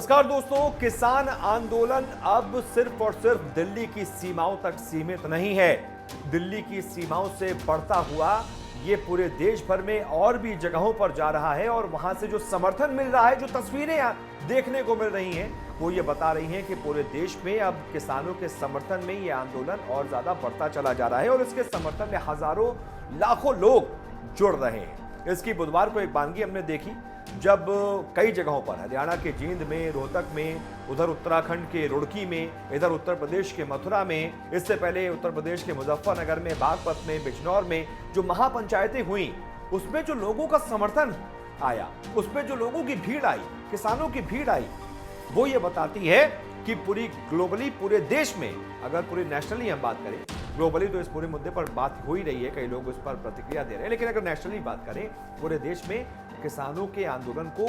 नमस्कार दोस्तों, किसान आंदोलन अब सिर्फ और सिर्फ दिल्ली की सीमाओं तक सीमित नहीं है। दिल्ली की सीमाओं से बढ़ता हुआ ये पूरे देश भर में और भी जगहों पर जा रहा है और वहां से जो समर्थन मिल रहा है, जो तस्वीरें देखने को मिल रही हैं, वो ये बता रही हैं कि पूरे देश में अब किसानों के समर्थन में ये आंदोलन और ज्यादा बढ़ता चला जा रहा है और इसके समर्थन में हजारों लाखों लोग जुड़ रहे हैं। इसकी बुधवार को एक बानगी हमने देखी जब कई जगहों पर हरियाणा के जींद में, रोहतक में, उधर उत्तराखंड के रुड़की में, इधर उत्तर प्रदेश के मथुरा में, इससे पहले उत्तर प्रदेश के मुजफ्फरनगर में, बागपत में, बिजनौर में जो महापंचायतें हुई, उसमें जो लोगों का समर्थन आया, उसमें जो लोगों की भीड़ आई, किसानों की भीड़ आई, वो ये बताती है कि पूरी ग्लोबली, पूरे देश में, अगर पूरी नेशनली हम बात करें, ग्लोबली तो इस पूरे मुद्दे पर बात हो ही रही है, कई लोग उस पर प्रतिक्रिया दे रहे हैं, लेकिन अगर नेशनली बात करें, पूरे देश में किसानों के आंदोलन को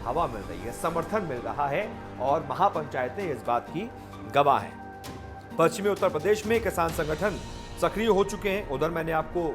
हवा मिल रही है, समर्थन मिल रहा है और महापंचायतें इस बात की गवाह हैं। पश्चिमी उत्तर प्रदेश में किसान संगठन सक्रिय हो चुके हैं। उधर मैंने आपको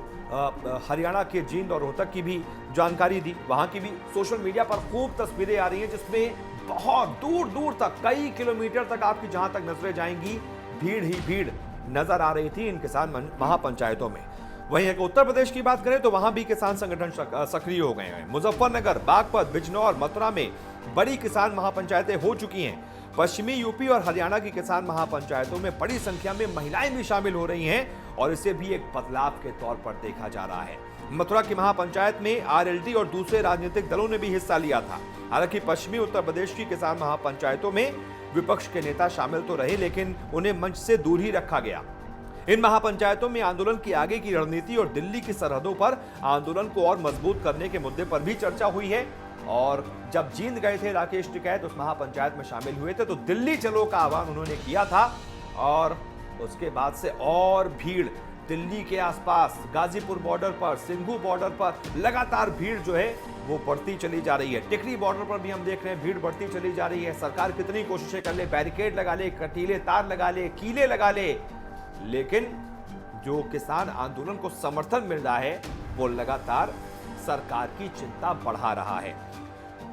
हरियाणा के जींद और रोहतक की भी जानकारी दी। वहां की भी सोशल मीडिया पर खूब तस्वीरें आ रही हैं जिसमें बहुत दूर दूर तक, कई किलोमीटर तक आपकी जहां तक नजरें जाएंगी, भीड़ ही भीड़ नजर आ रही थी इन किसान महापंचायतों में। वहीं अगर उत्तर प्रदेश की बात करें तो वहां भी किसान संगठन सक्रिय हो गए हैं। मुजफ्फरनगर, बागपत, बिजनौर, मथुरा में बड़ी किसान महापंचायतें हो चुकी हैं। पश्चिमी यूपी और हरियाणा की किसान महापंचायतों में बड़ी संख्या में महिलाएं भी शामिल हो रही हैं और इसे भी एक बदलाव के तौर पर देखा जा रहा है। मथुरा की महापंचायत में आरएलडी और दूसरे राजनीतिक दलों ने भी हिस्सा लिया था। हालांकि पश्चिमी उत्तर प्रदेश की किसान महापंचायतों में विपक्ष के नेता शामिल तो रहे, लेकिन उन्हें मंच से दूर ही रखा गया। इन महापंचायतों में आंदोलन की आगे की रणनीति और दिल्ली की सरहदों पर आंदोलन को और मजबूत करने के मुद्दे पर भी चर्चा हुई है। और जब जींद गए थे राकेश टिकैत, उस महापंचायत में शामिल हुए थे, तो दिल्ली चलो का आह्वान उन्होंने किया था और उसके बाद से और भीड़ दिल्ली के आसपास, गाजीपुर बॉर्डर पर, सिंघू बॉर्डर पर लगातार भीड़ जो है वो बढ़ती चली जा रही है। टिकरी बॉर्डर पर भी हम देख रहे हैं भीड़ बढ़ती चली जा रही है। सरकार कितनी कोशिशें कर ले, बैरिकेड लगा ले, कटीले तार लगा ले, कीले लगा ले, लेकिन जो किसान आंदोलन को समर्थन मिल रहा है वो लगातार सरकार की चिंता बढ़ा रहा है।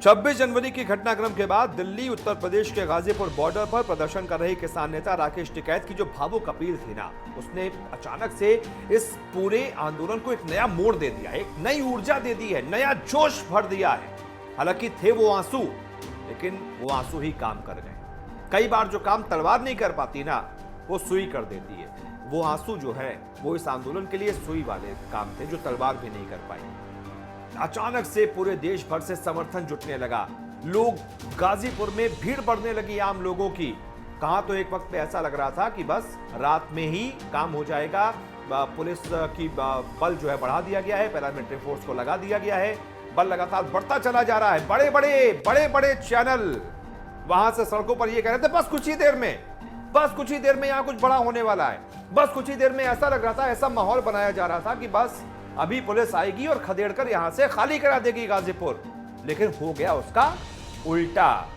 26 जनवरी की घटनाक्रम के बाद दिल्ली उत्तर प्रदेश के गाजीपुर बॉर्डर पर प्रदर्शन कर रहे किसान नेता राकेश टिकैत की जो भावुक अपील थी ना, उसने अचानक से इस पूरे आंदोलन को एक नया मोड़ दे दिया है, एक नई ऊर्जा दे दी है, नया जोश भर दिया है। हालांकि थे वो आंसू, लेकिन वो आंसू ही काम कर गए। कई बार जो काम तलवार नहीं कर पाती ना, वो सुई कर देती है। वो आंसू जो है वो इस आंदोलन के लिए सुई वाले काम थे जो तलवार भी नहीं कर पाई। अचानक से पूरे देश भर से समर्थन जुटने लगा, लोग गाजीपुर में भीड़ बढ़ने लगी आम लोगों की। कहां तो एक वक्त पे ऐसा लग रहा था कि बस रात में ही काम हो जाएगा, पुलिस की बल जो है बढ़ा दिया गया है, पैरामिलिट्री फोर्स को लगा दिया गया है, बल लगातार बढ़ता चला जा रहा है। बड़े बड़े चैनल वहां से सड़कों पर ये कह रहे थे बस कुछ ही देर में यहां कुछ बड़ा होने वाला है। बस कुछ ही देर में ऐसा लग रहा था, ऐसा माहौल बनाया जा रहा था कि बस अभी पुलिस आएगी और खदेड़कर यहां से खाली करा देगी गाजीपुर। लेकिन हो गया उसका उल्टा,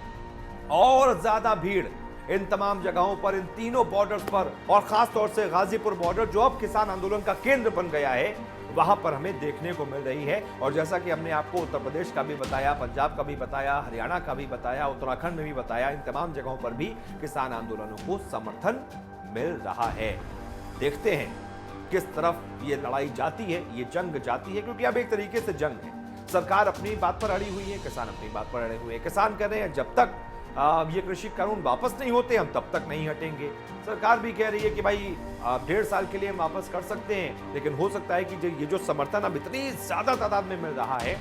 और ज्यादा भीड़ इन तमाम जगहों पर, इन तीनों बॉर्डर्स पर, और खास तौर से गाजीपुर बॉर्डर जो अब किसान आंदोलन का केंद्र बन गया है, वहां पर हमें देखने को मिल रही है। और जैसा कि हमने आपको उत्तर प्रदेश का भी बताया, पंजाब का भी बताया, हरियाणा का भी बताया, उत्तराखंड में भी बताया, इन तमाम जगहों पर भी किसान आंदोलनों को समर्थन मिल रहा है। देखते हैं किस तरफ ये लड़ाई जाती है, ये जंग जाती है, क्योंकि अब एक तरीके से जंग है। सरकार अपनी बात पर अड़ी हुई है, किसान अपनी बात पर अड़े हुए हैं। किसान कह रहे हैं जब तक ये कृषि कानून वापस नहीं होते हम तब तक नहीं हटेंगे। सरकार भी कह रही है कि भाई 1.5 साल के लिए हम वापस कर सकते हैं, लेकिन हो सकता है कि ये जो समर्थन अब इतनी ज्यादा तादाद में मिल रहा है,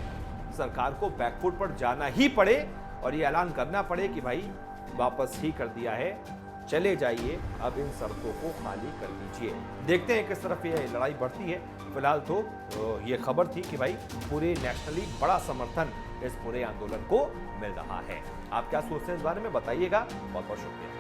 सरकार को बैकफुट पर जाना ही पड़े और ये ऐलान करना पड़े कि भाई वापस ही कर दिया है, चले जाइए, अब इन सड़कों को खाली कर दीजिए। देखते हैं किस तरफ ये लड़ाई बढ़ती है। फिलहाल तो ये खबर थी कि भाई पूरे नेशनली बड़ा समर्थन इस पूरे आंदोलन को मिल रहा है। आप क्या सोचते हैं इस बारे में बताइएगा। बहुत बहुत शुक्रिया।